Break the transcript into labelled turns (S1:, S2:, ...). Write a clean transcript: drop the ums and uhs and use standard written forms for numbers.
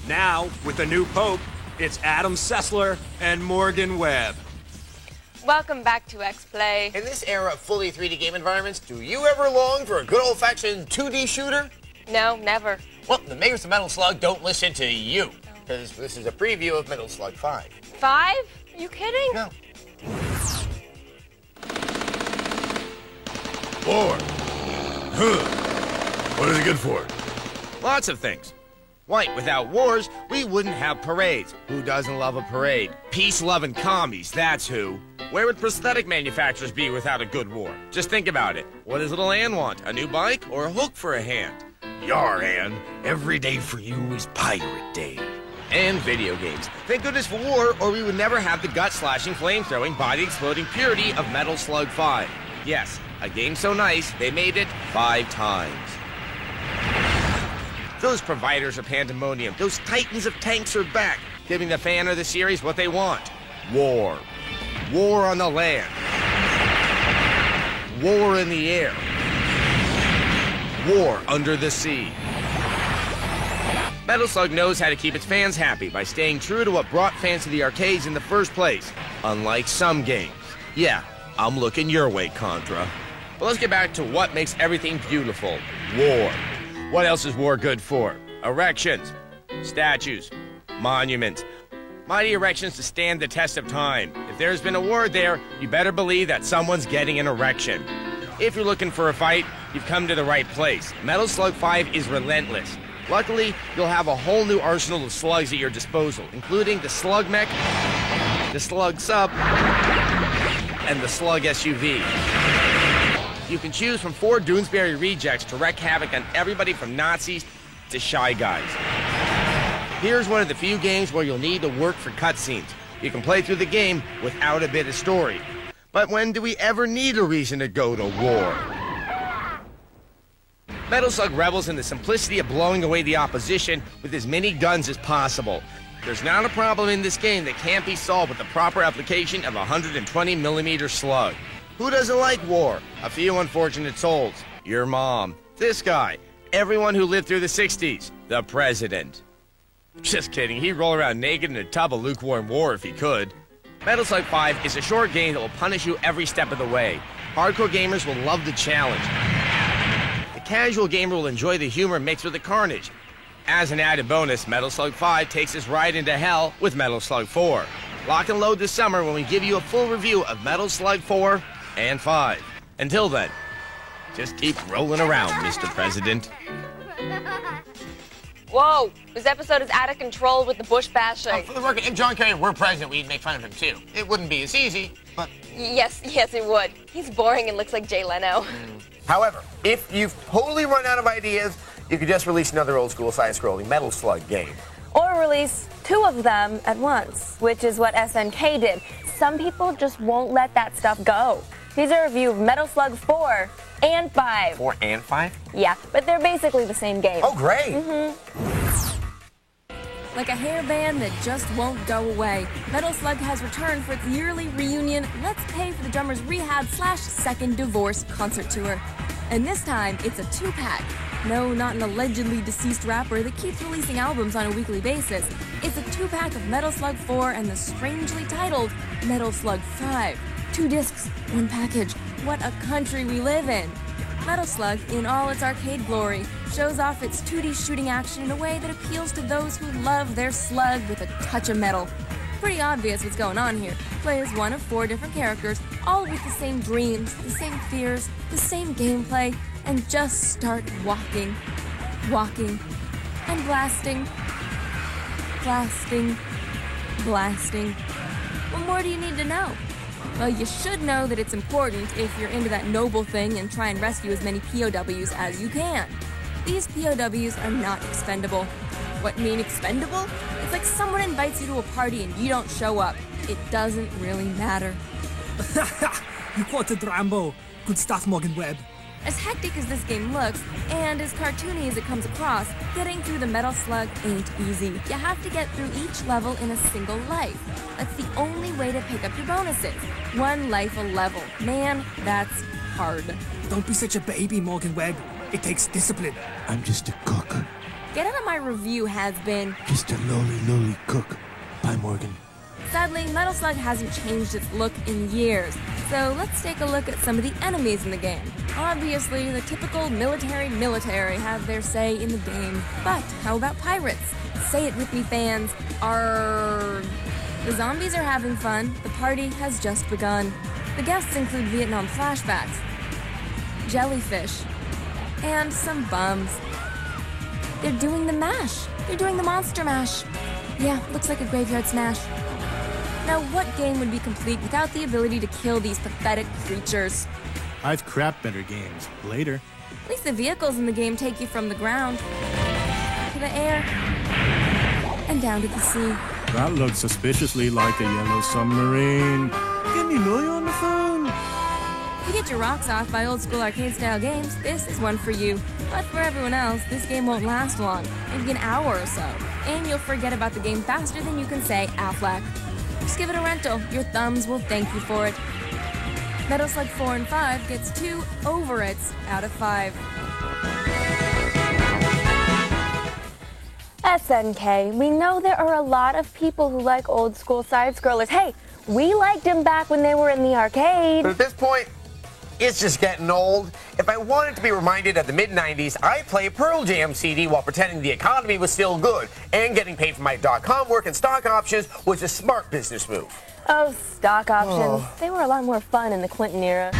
S1: Now, with the new pope, it's Adam Sessler and Morgan Webb.
S2: Welcome back to X-Play.
S3: In this era of fully 3D game environments, do you ever long for a good old-fashioned 2D shooter?
S2: No, never.
S3: Well, the makers of Metal Slug don't listen to you, because this is a preview of Metal Slug 5.
S2: 5? Are you kidding?
S3: No.
S4: 4. What is it good for?
S3: Lots of things. Why, without wars, we wouldn't have parades. Who doesn't love a parade? Peace-loving commies, that's who. Where would prosthetic manufacturers be without a good war? Just think about it. What does little Ann want? A new bike or a hook for a hand?
S4: Yar, Ann. Every day for you is Pirate Day.
S3: And video games. Thank goodness for war, or we would never have the gut-slashing, flame-throwing, body-exploding purity of Metal Slug 5. Yes, a game so nice, they made it 5 times. Those providers of pandemonium, those titans of tanks are back, giving the fan of the series what they want. War. War on the land. War in the air. War under the sea. Metal Slug knows how to keep its fans happy by staying true to what brought fans to the arcades in the first place, unlike some games. Yeah, I'm looking your way, Contra. But let's get back to what makes everything beautiful. War. What else is war good for? Erections, statues, monuments. Mighty erections to stand the test of time. If there's been a war there, you better believe that someone's getting an erection. If you're looking for a fight, you've come to the right place. Metal Slug 5 is relentless. Luckily, you'll have a whole new arsenal of slugs at your disposal, including the Slug Mech, the Slug Sub, and the Slug SUV. You can choose from 4 Doonesbury rejects to wreak havoc on everybody from Nazis to Shy Guys. Here's one of the few games where you'll need to work for cutscenes. You can play through the game without a bit of story. But when do we ever need a reason to go to war? Metal Slug revels in the simplicity of blowing away the opposition with as many guns as possible. There's not a problem in this game that can't be solved with the proper application of a 120mm slug. Who doesn't like war? A few unfortunate souls. Your mom. This guy. Everyone who lived through the 60s. The president. Just kidding, he'd roll around naked in a tub of lukewarm war if he could. Metal Slug 5 is a short game that will punish you every step of the way. Hardcore gamers will love the challenge. The casual gamer will enjoy the humor mixed with the carnage. As an added bonus, Metal Slug 5 takes us right into hell with Metal Slug 4. Lock and load this summer when we give you a full review of Metal Slug 4 and 5. Until then, just keep rolling around, Mr. President.
S2: Whoa, this episode is out of control with the bush bashing.
S3: For the record, if John Kerry were president, we'd make fun of him too. It wouldn't be as easy, but...
S2: Yes, it would. He's boring and looks like Jay Leno.
S3: However, if you've totally run out of ideas, you could just release another old-school side-scrolling Metal Slug game.
S5: Or release 2 of them at once, which is what SNK did. Some people just won't let that stuff go. Here's a review of Metal Slug 4 and 5.
S3: 4 and 5?
S5: Yeah, but they're basically the same game.
S3: Oh, great.
S6: Like a hairband that just won't go away, Metal Slug has returned for its yearly reunion Let's Pay for the Drummer's Rehab/Second Divorce concert tour. And this time, it's a 2-pack. No, not an allegedly deceased rapper that keeps releasing albums on a weekly basis. It's a 2-pack of Metal Slug 4 and the strangely titled Metal Slug 5. 2 discs, 1 package. What a country we live in. Metal Slug, in all its arcade glory, shows off its 2D shooting action in a way that appeals to those who love their slug with a touch of metal. Pretty obvious what's going on here. Play as one of 4 different characters, all with the same dreams, the same fears, the same gameplay, and just start walking, and blasting. What more do you need to know? Well, you should know that it's important if you're into that noble thing and try and rescue as many POWs as you can. These POWs are not expendable. What mean expendable? It's like someone invites you to a party and you don't show up. It doesn't really matter.
S7: You quoted Rambo. Good stuff, Morgan Webb.
S6: As hectic as this game looks, and as cartoony as it comes across, getting through the Metal Slug ain't easy. You have to get through each level in a single life. That's the only way to pick up your bonuses. 1 life a level. Man, that's hard.
S7: Don't be such a baby, Morgan Webb. It takes discipline.
S4: I'm just a cook.
S6: Get Out of My Review has been
S8: Mr. Lolly Cook by Morgan.
S6: Sadly, Metal Slug hasn't changed its look in years, so let's take a look at some of the enemies in the game. Obviously, the typical military have their say in the game, but how about pirates? Say it with me, fans. Arrgh. The zombies are having fun, the party has just begun. The guests include Vietnam flashbacks, jellyfish, and some bums. They're doing the mash. They're doing the monster mash. Yeah, looks like a graveyard smash. Now, what game would be complete without the ability to kill these pathetic creatures?
S9: I've crapped better games. Later.
S6: At least the vehicles in the game take you from the ground to the air and down to the sea.
S9: That looks suspiciously like a yellow submarine. Get me Louie on the phone.
S6: If you get your rocks off by old school arcade style games, this is one for you. But for everyone else, this game won't last long, maybe an hour or so. And you'll forget about the game faster than you can say Aflac. Just give it a rental. Your thumbs will thank you for it. Metal Slug 4 and 5 gets 2 over-its out of 5.
S5: SNK, we know there are a lot of people who like old school side-scrollers. Hey, we liked them back when they were in the arcade.
S10: But at this point, it's just getting old. If I wanted to be reminded of the mid-90s, I'd play a Pearl Jam CD while pretending the economy was still good. And getting paid for my .com work and stock options was a smart business move.
S5: Oh, stock options. They were a lot more fun in the Clinton era.